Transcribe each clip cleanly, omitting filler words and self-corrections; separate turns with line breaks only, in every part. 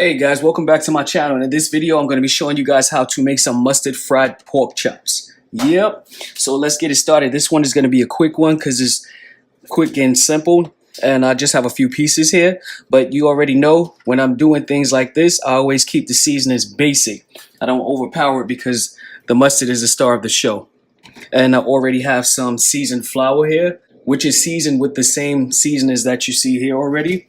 Hey guys, welcome back to my channel. And in this video, I'm going to be showing you guys how to make some mustard fried pork chops. Yep. So let's get it started. This one is going to be a quick one because it's quick and simple. And I just have a few pieces here. But you already know when I'm doing things like this, I always keep the seasonings basic. I don't overpower it because the mustard is the star of the show. And I already have some seasoned flour here, which is seasoned with the same seasonings that you see here already.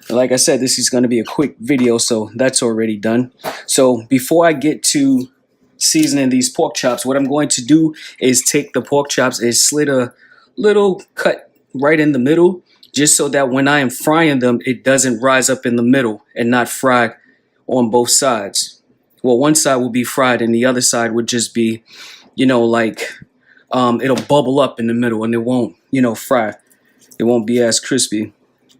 Like I said, this is going to be a quick video, so that's already done. So before I get to seasoning these pork chops, what I'm going to do is take the pork chops and slit a little cut right in the middle, just so that when I am frying them, it doesn't rise up in the middle and not fry on both sides. Well, one side will be fried and the other side would just be, it'll bubble up in the middle and it won't, fry. It won't be as crispy.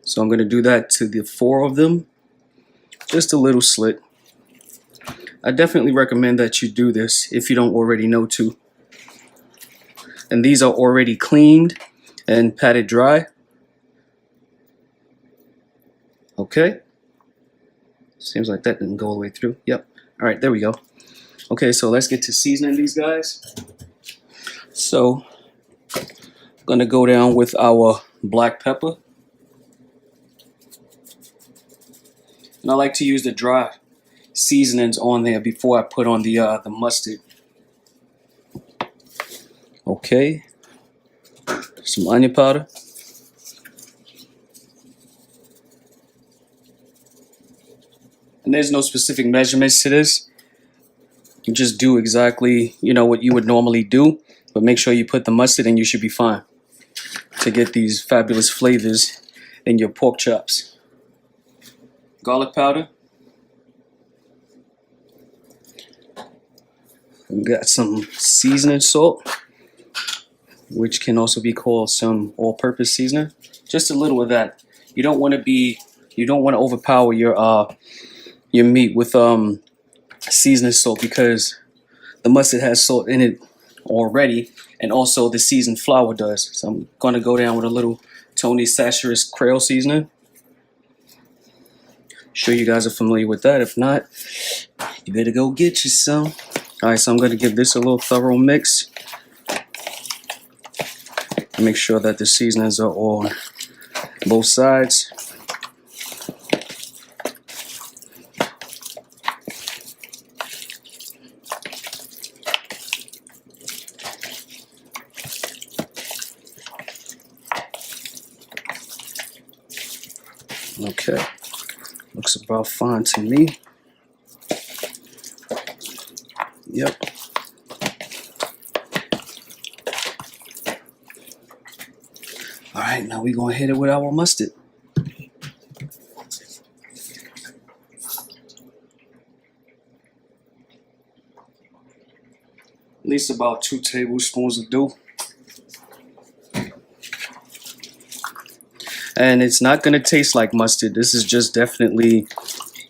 So I'm going to do that to the 4 of them. Just a little slit. I definitely recommend that you do this if you don't already know to. And these are already cleaned and patted dry. Okay. Seems like that didn't go all the way through. Yep. All right, there we go. Okay, so let's get to seasoning these guys. So I'm going to go down with our black pepper. And I like to use the dry seasonings on there before I put on the mustard. Okay, some onion powder. And there's no specific measurements to this. You just do exactly, what you would normally do, but make sure you put the mustard and you should be fine to get these fabulous flavors in your pork chops. Garlic powder. We got some seasoning salt, which can also be called some all-purpose seasoning. Just a little of that. You don't want to overpower your meat with seasoning salt, because the mustard has salt in it already, and also the seasoned flour does. So I'm going to go down with a little Tony Chachere's Creole seasoning. Sure you guys are familiar with that. If not, you better go get you some. Alright, so I'm going to give this a little thorough mix. Make sure that the seasonings are on both sides. Okay. Looks about fine to me. Yep. All right, now we're going to hit it with our mustard. At least about 2 tablespoons will do. And it's not going to taste like mustard. This is just definitely,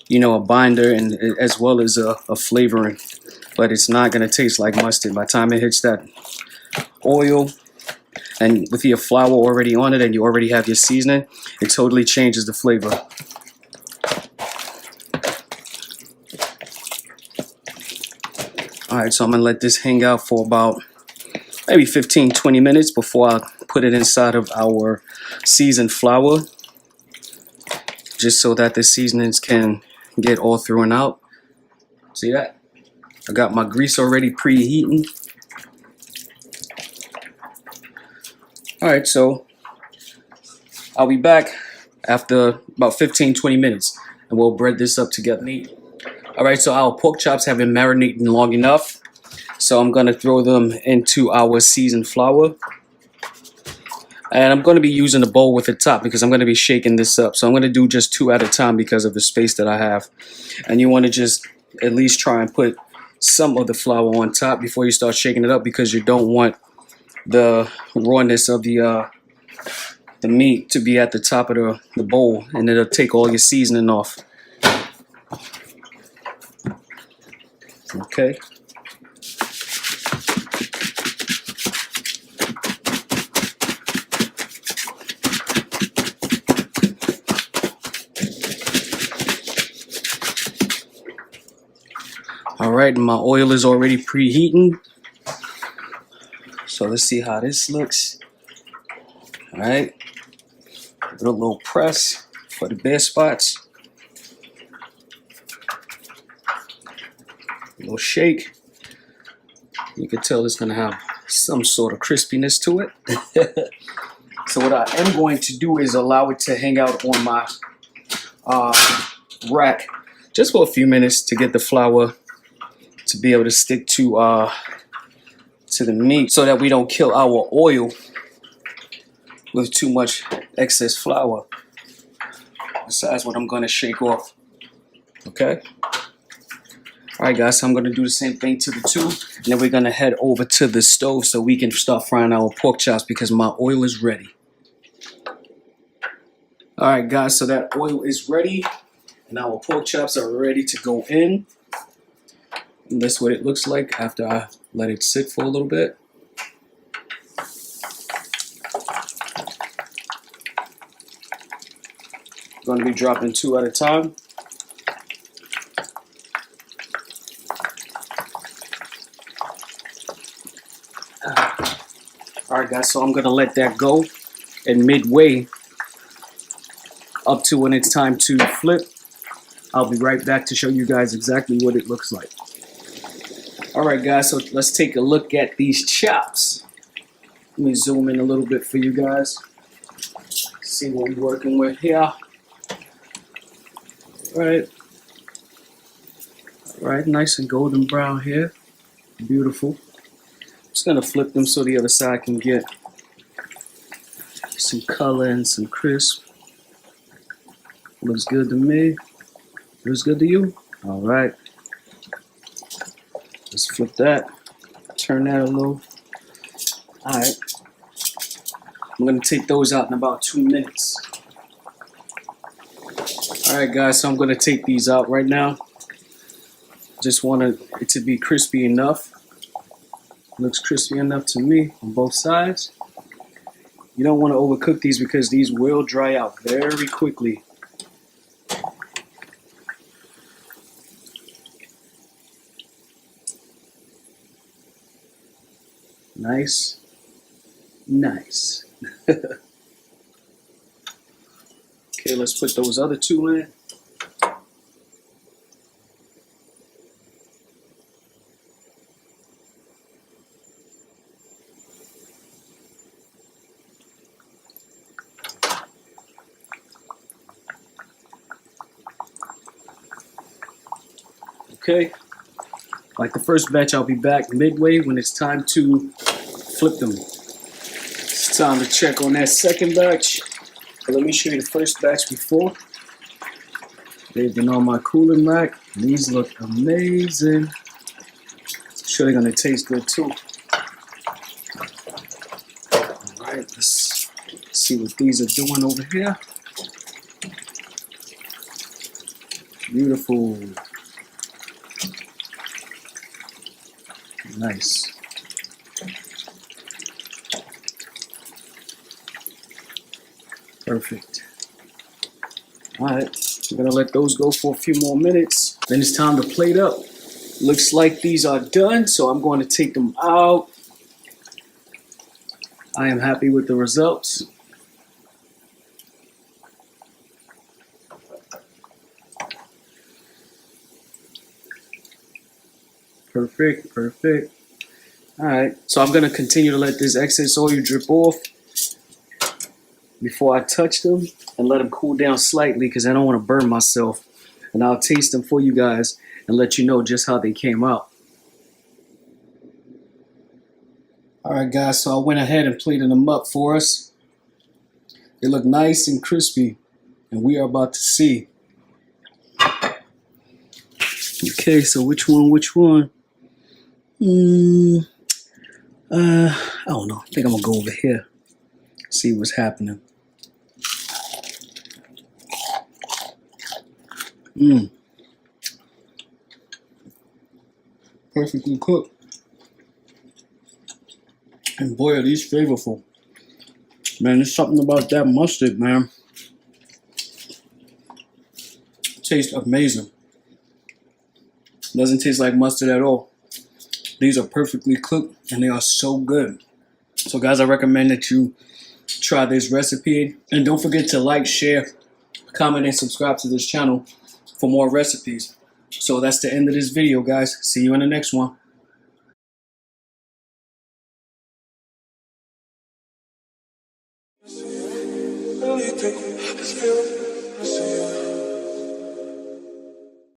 a binder and as well as a flavoring. But it's not going to taste like mustard. By the time it hits that oil and with your flour already on it and you already have your seasoning, it totally changes the flavor. Alright, so I'm going to let this hang out for about maybe 15-20 minutes before I put it inside of our seasoned flour, just so that the seasonings can get all through and out. See that? I got my grease already preheating. Alright, so I'll be back after about 15-20 minutes and we'll bread this up together. Alright, so our pork chops have been marinating long enough. So I'm going to throw them into our seasoned flour. And I'm going to be using a bowl with a top because I'm going to be shaking this up. So I'm going to do just 2 at a time because of the space that I have. And you want to just at least try and put some of the flour on top before you start shaking it up, because you don't want the rawness of the meat to be at the top of the bowl, and it'll take all your seasoning off. Okay. All right, my oil is already preheating. So let's see how this looks. All right, give it a little press for the bare spots. A little shake. You can tell it's gonna have some sort of crispiness to it. So what I am going to do is allow it to hang out on my rack just for a few minutes to get the flour to be able to stick to the meat, so that we don't kill our oil with too much excess flour. Besides what I'm gonna shake off. Okay. Alright guys, so I'm gonna do the same thing to the two, and then we're gonna head over to the stove so we can start frying our pork chops because my oil is ready. Alright guys, so that oil is ready and our pork chops are ready to go in. And that's what it looks like after I let it sit for a little bit. I'm going to be dropping 2 at a time. Alright guys, so I'm going to let that go, and midway up to when it's time to flip, I'll be right back to show you guys exactly what it looks like. Alright guys, so let's take a look at these chops. Let me zoom in a little bit for you guys. See what we're working with here. Alright, nice and golden brown here. Beautiful. Just gonna flip them so the other side can get some color and some crisp. Looks good to me. Looks good to you? Alright. Let's flip that. Turn that a little. Alright. I'm going to take those out in about 2 minutes. Alright guys, so I'm going to take these out right now. Just want it to be crispy enough. Looks crispy enough to me on both sides. You don't want to overcook these because these will dry out very quickly. Nice. Nice. Okay, let's put those other 2 in. Okay, like the first batch, I'll be back midway when it's time to flip them. It's time to check on that second batch. But let me show you the first batch before. They've been on my cooling rack. These look amazing. Sure, they're gonna taste good too. Alright, let's see what these are doing over here. Beautiful. Nice. Perfect. Alright, we're gonna let those go for a few more minutes. Then it's time to plate up. Looks like these are done, so I'm going to take them out. I am happy with the results. Perfect, perfect. Alright, so I'm going to continue to let this excess oil drip off before I touch them and let them cool down slightly because I don't want to burn myself. And I'll taste them for you guys and let you know just how they came out. Alright guys, so I went ahead and plated them up for us. They look nice and crispy, and we are about to see. Okay, so which one? I don't know. I think I'm gonna go over here, see what's happening. Perfectly cooked. And boy, are these flavorful. Man, there's something about that mustard, man. Tastes amazing. Doesn't taste like mustard at all. These are perfectly cooked and they are so good. So guys, I recommend that you try this recipe. And don't forget to like, share, comment, and subscribe to this channel for more recipes. So that's the end of this video, guys. See you in the next one.
Really think this feeling